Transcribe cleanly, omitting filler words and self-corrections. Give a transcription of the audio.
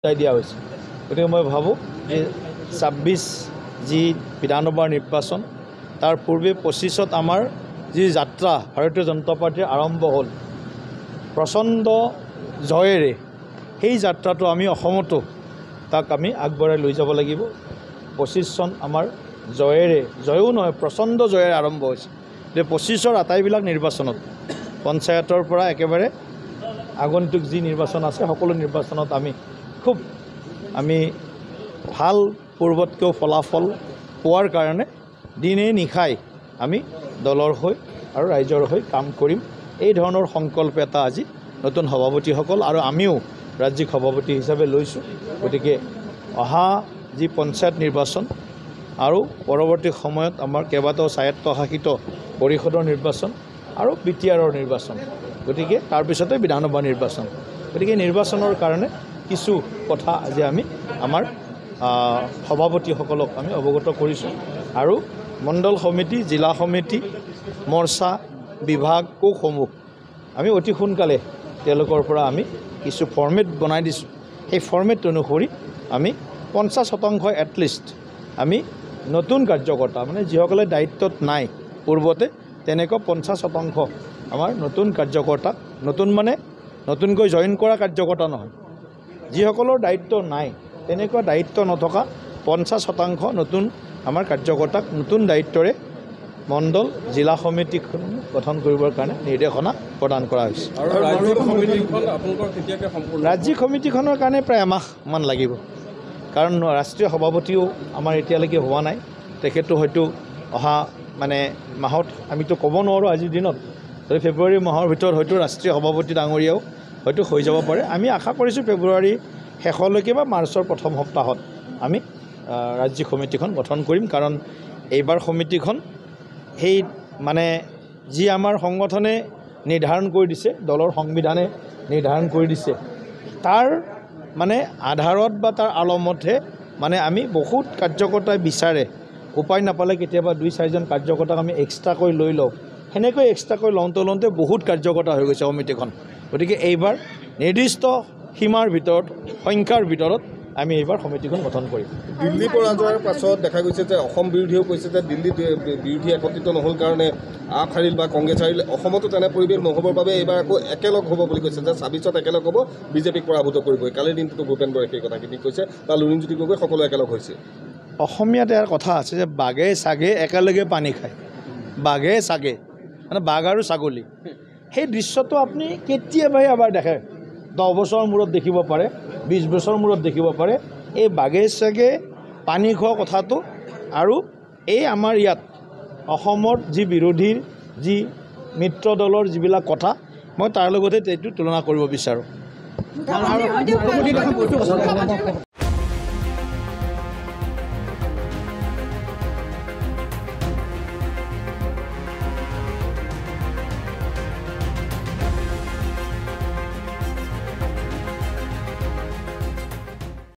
উটাই দিয়া হৈছে। গতিকে মই ভাবোঁ যে 26 যি বিধানসভাৰ নিৰ্বাচন তাৰ পূৰ্বে 25ত আমাৰ যি যাত্ৰা ভাৰতীয় জনতা পাৰ্টীৰ আৰম্ভ হ'ল প্ৰচণ্ড জয়েৰে, সেই যাত্ৰাটো আমি অসমতো তাক আমি আগবঢ়াই লৈ যাব লাগিব। 25 চন আমাৰ জয়ো নহয় প্ৰচণ্ড জয়েৰে আৰম্ভ হৈছে। যে 25ৰ আটাইবিলাক নিৰ্বাচনত পঞ্চায়তৰ পৰা একেবাৰে আগন্তুক যি নিৰ্বাচন আছে সকলো নিৰ্বাচনত আমি ভাল পূৰ্বতকৈও ফলাফল পোৱাৰ কাৰণে দিনে নিশাই আমি দলৰ হৈ আৰু ৰাইজৰ হৈ কাম কৰিম। এই ধৰণৰ সংকল্প এটা আজি নতুন সভাপতিসকল আৰু আমিও ৰাজ্যিক সভাপতি হিচাপে লৈছোঁ। গতিকে অহা যি পঞ্চায়ত নিৰ্বাচন আৰু পৰৱৰ্তী সময়ত আমাৰ কেইবাটাও স্বায়ত্তশাসিত পৰিষদৰ নিৰ্বাচন আৰু বিটিআৰৰ নিৰ্বাচন, গতিকে তাৰপিছতে বিধানসভা নিৰ্বাচন। গতিকে নিৰ্বাচনৰ কাৰণে কিছু কথা আজি আমি আমাৰ সভাপতিসকলক আমি অৱগত কৰিছোঁ আৰু মণ্ডল সমিতি, জিলা সমিতি, মৰ্চা, বিভাগ, কোষসমূহ আমি অতি সোনকালে তেওঁলোকৰ পৰা আমি কিছু ফৰ্মেট বনাই দিছোঁ। সেই ফৰ্মেট অনুসৰি আমি 50% এটলিষ্ট আমি নতুন কাৰ্যকৰ্তা, মানে যিসকলে দায়িত্বত নাই পূৰ্বতে, তেনেকুৱা 50% আমাৰ নতুন কাৰ্যকৰ্তাক, নতুন মানে নতুনকৈ জইন কৰা কাৰ্যকৰ্তা নহয়, যিসকলৰ দায়িত্ব নাই তেনেকুৱা দায়িত্ব নথকা 50% নতুন আমাৰ কাৰ্যকৰ্তাক নতুন দায়িত্বৰে মণ্ডল জিলা সমিতিখন গঠন কৰিবৰ কাৰণে নিৰ্দেশনা প্ৰদান কৰা হৈছে। ৰাজ্যিক সমিতিখনৰ কাৰণে প্ৰায় এমাহমান লাগিব, কাৰণ ৰাষ্ট্ৰীয় সভাপতিও আমাৰ এতিয়ালৈকে হোৱা নাই। তেখেতো হয়তো অহা মাহত আমিতো ক'ব নোৱাৰোঁ আজিৰ দিনত, ফেব্ৰুৱাৰী মাহৰ ভিতৰত হয়তো ৰাষ্ট্ৰীয় সভাপতি ডাঙৰীয়াও হয়তো হৈ যাব পাৰে। আমি আশা কৰিছোঁ ফেব্ৰুৱাৰী শেষলৈকে বা মাৰ্চৰ প্ৰথম সপ্তাহত আমি ৰাজ্যিক সমিতিখন গঠন কৰিম, কাৰণ এইবাৰ সমিতিখন সেই যি আমাৰ সংগঠনে নিৰ্ধাৰণ কৰি দিছে, দলৰ সংবিধানে নিৰ্ধাৰণ কৰি দিছে, তাৰ আধাৰত বা তাৰ আলমতহে আমি বহুত কাৰ্যকৰ্তাই বিচাৰে, উপায় নাপালে কেতিয়াবা 2-4জন কাৰ্যকৰ্তাক আমি এক্সট্ৰাকৈ লৈ লওঁ। সেনেকৈ এক্সট্ৰাকৈ লওঁতে বহুত কাৰ্যকৰ্তা হৈ গৈছে সমিতিখন। গতিকে এইবাৰ নিৰ্দিষ্ট সীমাৰ ভিতৰত, সংখ্যাৰ ভিতৰত আমি এইবাৰ সমিতিখন গঠন কৰিম। দিল্লী পৰা যোৱাৰ পাছত দেখা গৈছে যে অসম বিৰোধীয়েও কৈছে যে দিল্লী বিৰোধী একত্ৰিত নহ'ল কাৰণে আপ হাৰিল বা কংগ্ৰেছ হাৰিল। অসমতো তেনে পৰিৱেশ নহ'বৰ বাবে এইবাৰ আকৌ একেলগ হ'ব বুলি কৈছে, যে 26ত একেলগ হ'ব, বিজেপিক পৰাভূত কৰিবই। কালিৰ দিনটোতো ভূপেন বৰাই সেই কথাখিনি কৈছে বা লুৰিণজ্যোতি গগৈ সকলো একেলগ হৈছে। অসমীয়াত ইয়াৰ কথা আছে যে বাঘে ছাগে একেলগে পানী খায়, বাঘে ছাগে বাঘ আৰু ছাগলী। সেই দৃশ্যটো আপুনি কেতিয়াবাই এবাৰ দেখে, 10 বছৰৰ মূৰত দেখিব পাৰে, 20 বছৰৰ মূৰত দেখিব পাৰে। এই বাঘে ছাগে পানী খোৱা কথাটো আৰু এই আমাৰ ইয়াত অসমত যি বিৰোধীৰ যি মিত্ৰ দলৰ যিবিলাক কথা, মই তাৰ লগতে এইটো তুলনা কৰিব বিচাৰোঁ।